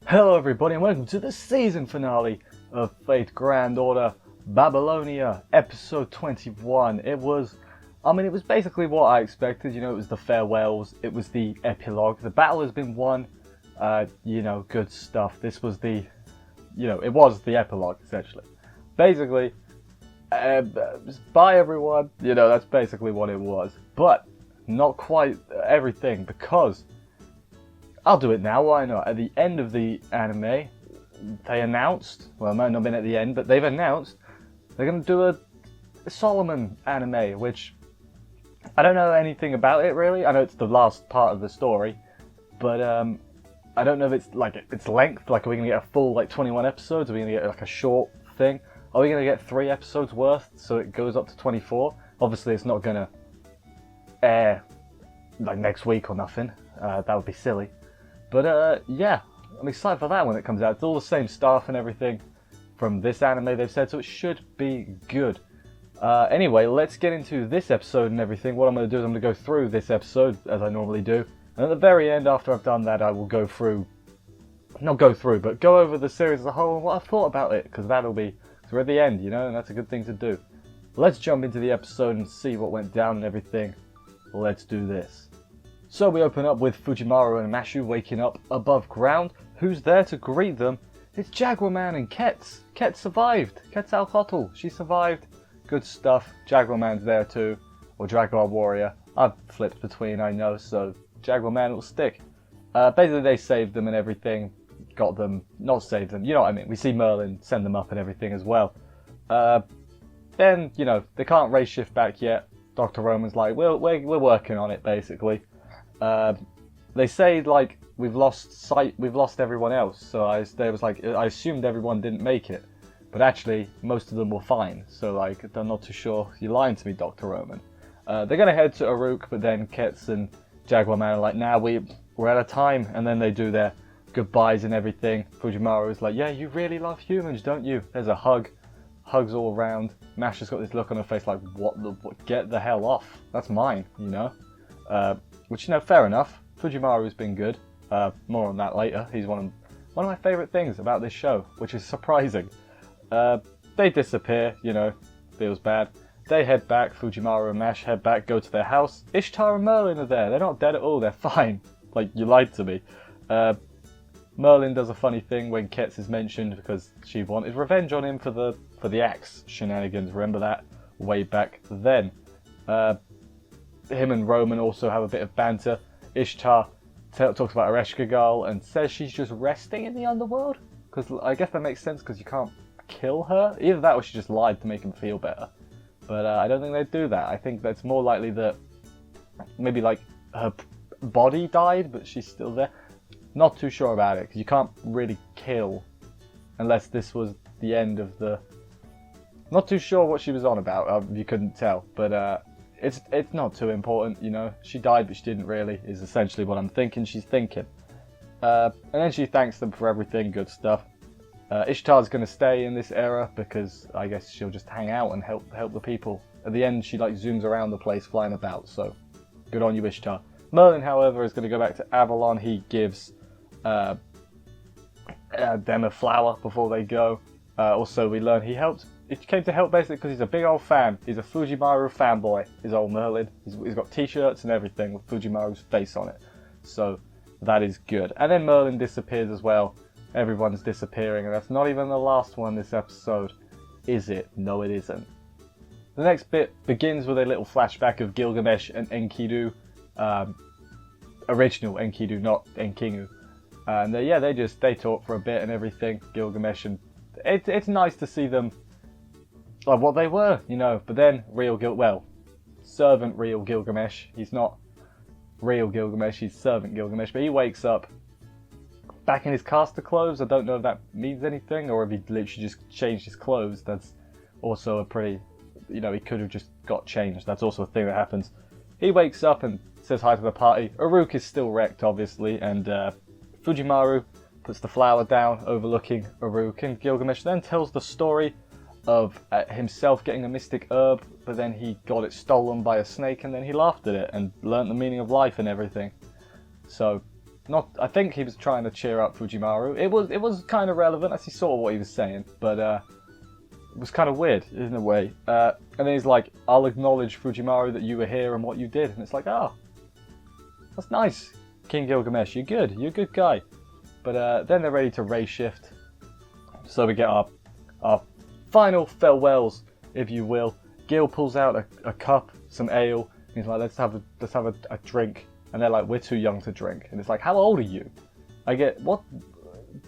Hello everybody and welcome to the season finale of Fate Grand Order Babylonia, episode 21. It was basically what I expected. It was the farewells, it was the epilogue. The battle has been won, good stuff. This was it was the epilogue, essentially. Basically, bye everyone, that's basically what it was. But, not quite everything, because I'll do it now, why not? At the end of the anime, they announced, well, it might not have been at the end, but they've announced they're going to do a Solomon anime, which I don't know anything about it really. I know it's the last part of the story, but I don't know if it's like its length. Like, are we going to get a full 21 episodes? Are we going to get like a short thing? Are we going to get 3 episodes worth so it goes up to 24? Obviously, it's not going to air like next week or nothing. That would be silly. But yeah, I'm excited for that when it comes out. It's all the same stuff and everything from this anime they've said, so it should be good. Anyway, let's get into this episode and everything. What I'm going to do is I'm going to go through this episode as I normally do. And at the very end, after I've done that, I will go over the series as a whole and what I've thought about it. Because we're at the end, and that's a good thing to do. Let's jump into the episode and see what went down and everything. Let's do this. So we open up with Fujimaru and Mashu waking up above ground. Who's there to greet them? It's Jaguar Man and Ketz. Ketz survived. Ketz Al-Qatl. She survived. Good stuff. Jaguar Man's there too. Or Jaguar Warrior. I've flipped between, I know, so Jaguar Man will stick. Basically they saved them and everything. Got them. Not saved them. You know what I mean. We see Merlin send them up and everything as well. Then, they can't race shift back yet. Dr. Roman's like, we're working on it, basically. They say we've lost everyone else. So I assumed everyone didn't make it, but actually most of them were fine. So I'm not too sure. You're lying to me, Dr. Roman. They're gonna head to Uruk, but then Ketz and Jaguar Man are like, nah, we're out of time, and then they do their goodbyes and everything. Fujimaru is like, yeah, you really love humans, don't you? There's a hug, hugs all around. Mash has got this look on her face like, what? Get the hell off. That's mine, Which, fair enough. Fujimaru's been good. More on that later. He's one of my favourite things about this show, which is surprising. They disappear, feels bad. They head back, Fujimaru and Mash head back, go to their house. Ishtar and Merlin are there. They're not dead at all, they're fine. You lied to me. Merlin does a funny thing when Ketz is mentioned because she wanted revenge on him for the axe shenanigans. Remember that? Way back then. Him and Roman also have a bit of banter. Ishtar talks about her Eshkagal and says she's just resting in the underworld. Because I guess that makes sense because you can't kill her. Either that or she just lied to make him feel better. But I don't think they'd do that. I think that's more likely that maybe her body died but she's still there. Not too sure about it because you can't really kill unless this was the end of the... Not too sure what she was on about, you couldn't tell. But it's not too important, She died, but she didn't really, is essentially what I'm thinking she's thinking. And then she thanks them for everything, good stuff. Ishtar's going to stay in this era because I guess she'll just hang out and help the people. At the end, she zooms around the place, flying about, so good on you, Ishtar. Merlin, however, is going to go back to Avalon. He gives them a flower before they go. Also, we learn he came to help basically because he's a big old fan. He's a Fujimaru fanboy, is old Merlin. He's got t-shirts and everything with Fujimaru's face on it. So that is good. And then Merlin disappears as well. Everyone's disappearing, and that's not even the last one this episode, is it? No, it isn't. The next bit begins with a little flashback of Gilgamesh and Enkidu. Original Enkidu, not Enkingu. And they talk for a bit and everything, Gilgamesh, and it's nice to see them like what they were, but then servant real Gilgamesh. He's not real Gilgamesh, he's servant Gilgamesh, but he wakes up back in his caster clothes. I don't know if that means anything or if he literally just changed his clothes. That's also a pretty, he could have just got changed. That's also a thing that happens. He wakes up and says hi to the party. Uruk is still wrecked, obviously, and Fujimaru puts the flower down overlooking Uruk, and Gilgamesh then tells the story of himself getting a mystic herb, but then he got it stolen by a snake, and then he laughed at it and learnt the meaning of life and everything. So Not, I think he was trying to cheer up Fujimaru. It was kind of relevant. I saw what he was saying, but it was kind of weird in a way. And then he's like, "I'll acknowledge Fujimaru that you were here and what you did," and it's like, oh, that's nice, King Gilgamesh. You're good. You're a good guy. But then they're ready to race shift, so we get our final farewells, if you will. Gil pulls out a cup, some ale. And he's like, let's have a drink. And they're like, we're too young to drink. And it's like, how old are you? I get what?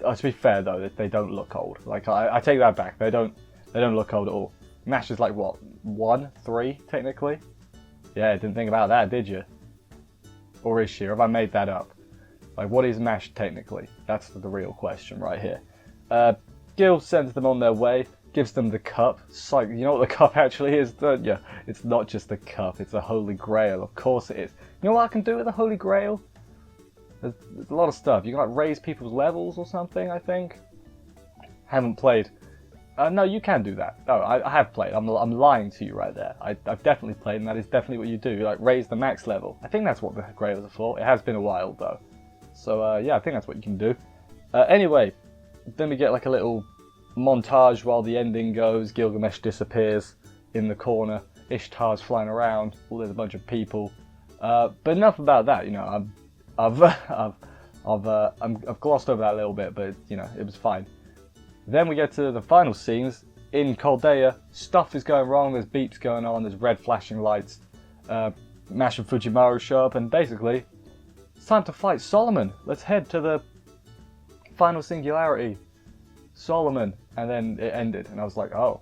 To be fair though, they don't look old. Like I take that back. They don't look old at all. Mash is like what, 1, 3 technically? Yeah, didn't think about that, did you? Or is she? Or have I made that up? Like, what is Mash technically? That's the real question right here. Gil sends them on their way, gives them the cup. Psych, you know what the cup actually is, don't you? It's not just a cup, it's a holy grail. Of course it is. You know what I can do with a holy grail? There's a lot of stuff. You can like raise people's levels or something, I think. Haven't played. No, you can do that. No, I have played. I'm lying to you right there. I've definitely played, and that is definitely what you do. You like raise the max level. I think that's what the grails are for. It has been a while though. So yeah, I think that's what you can do. Anyway, then we get like a little montage while the ending goes. Gilgamesh disappears in the corner. Ishtar's flying around. Well, there's a bunch of people. But enough about that. You know, I've glossed over that a little bit, but you know, it was fine. Then we get to the final scenes in Chaldea. Stuff is going wrong. There's beeps going on. There's red flashing lights. Mash and Fujimaru show up, and basically, it's time to fight Solomon. Let's head to the final singularity. Solomon. And then it ended, and I was like, oh,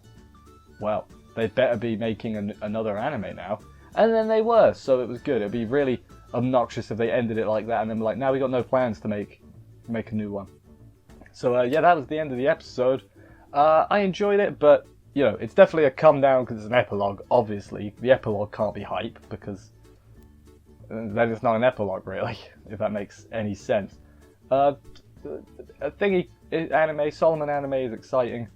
well, they better be making another anime now. And then they were, so it was good. It'd be really obnoxious if they ended it like that, and then like, now we got no plans to make a new one. So yeah, that was the end of the episode. I enjoyed it, but you know, it's definitely a come down because it's an epilogue. Obviously, the epilogue can't be hype because then it's not an epilogue, really, if that makes any sense. Solomon anime is exciting.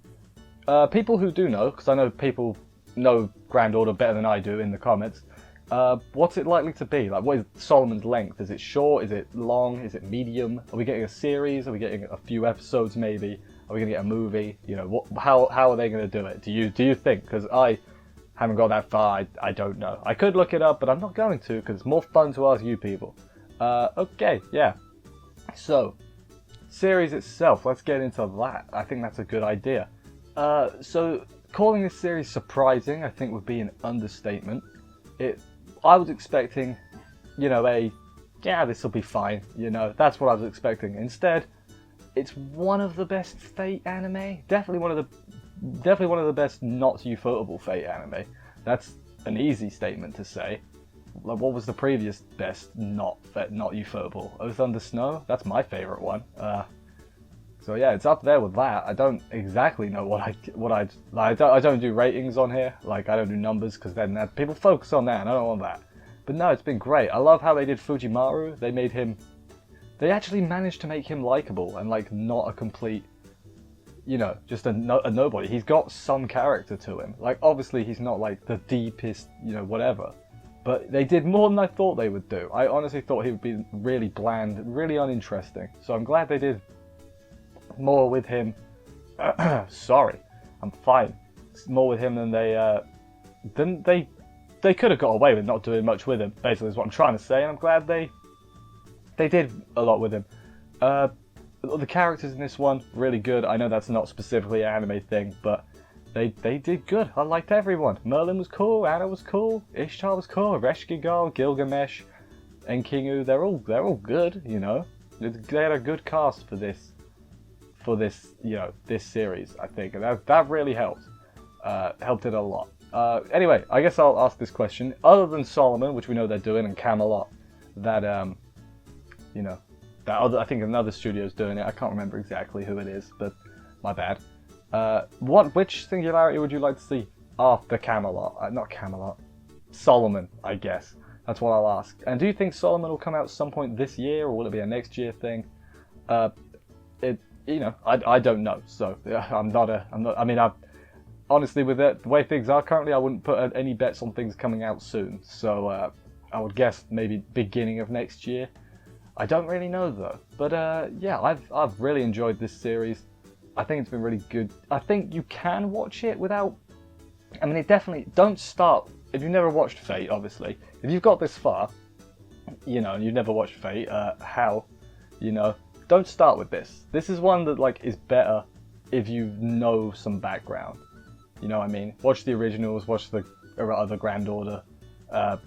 People who do know, because I know people know Grand Order better than I do in the comments. What's it likely to be? Like, what is Solomon's length? Is it short? Is it long? Is it medium? Are we getting a series? Are we getting a few episodes maybe? Are we going to get a movie? You know, how are they going to do it? Do you think? Because I haven't got that far. I don't know. I could look it up, but I'm not going to because it's more fun to ask you people. Okay, yeah. So, series itself. Let's get into that. I think that's a good idea. So, calling this series surprising, I think, would be an understatement. I was expecting, you know, this will be fine, you know, that's what I was expecting. Instead, it's one of the best Fate anime. Definitely one of the best not ufotable Fate anime. That's an easy statement to say. Like, what was the previous best not ufotable? Oh, Thunder Snow? That's my favorite one. So yeah, it's up there with that. I don't exactly know I don't do ratings on here. Like, I don't do numbers because then people focus on that and I don't want that. But no, it's been great. I love how they did Fujimaru. They actually managed to make him likable and like not a complete, you know, just a nobody. He's got some character to him. Like, obviously he's not like the deepest, you know, whatever. But they did more than I thought they would do. I honestly thought he would be really bland, really uninteresting. So I'm glad they did more with him. Sorry, I'm fine. More with him than they could have got away with not doing much with him. Basically, is what I'm trying to say, and I'm glad they did a lot with him. The characters in this one really good. I know that's not specifically an anime thing, but they did good. I liked everyone. Merlin was cool. Anna was cool. Ishtar was cool. Reshkigal, Gilgamesh, and Kingu. They're all good. You know, they had a good cast for this. You know, this series, I think, and that really helped it a lot. Anyway, I guess I'll ask this question. Other than Solomon, which we know they're doing, and Camelot, that you know, I think another studio's doing it. I can't remember exactly who it is, but my bad. Which singularity would you like to see after Camelot? Not Camelot, Solomon, I guess. That's what I'll ask. And do you think Solomon will come out some point this year, or will it be a next year thing? You know, I don't know. So honestly, with the way things are currently, I wouldn't put any bets on things coming out soon. So I would guess maybe beginning of next year. I don't really know though. But yeah, I've really enjoyed this series. I think it's been really good. I think you can watch it without... I mean, it definitely... Don't start... If you've never watched Fate, obviously, if you've got this far, you know, and you've never watched Fate, you know, don't start with this. This is one that, like, is better if you know some background. You know what I mean? Watch the originals, watch the other Grand Order.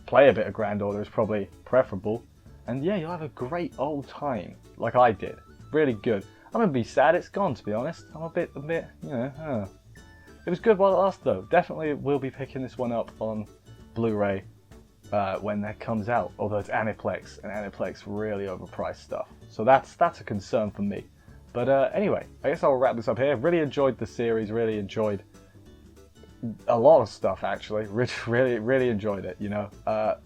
Play a bit of Grand Order is probably preferable. And yeah, you'll have a great old time, like I did. Really good. I'm gonna be sad it's gone, to be honest. I'm a bit, you know, It was good while it lasted, though. Definitely will be picking this one up on Blu-ray when that comes out. Although it's Aniplex, and Aniplex really overpriced stuff. So that's a concern for me. But anyway, I guess I'll wrap this up here. Really enjoyed the series. Really enjoyed a lot of stuff, actually. Really enjoyed it, you know.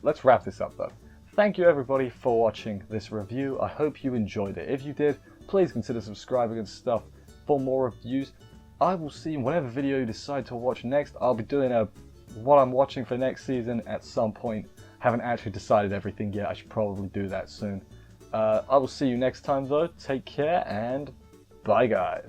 Let's wrap this up, though. Thank you, everybody, for watching this review. I hope you enjoyed it. If you did, please consider subscribing and stuff for more reviews. I will see whatever video you decide to watch next. I'll be doing what I'm watching for next season at some point. Haven't actually decided everything yet. I should probably do that soon. I will see you next time, though. Take care, and bye, guys.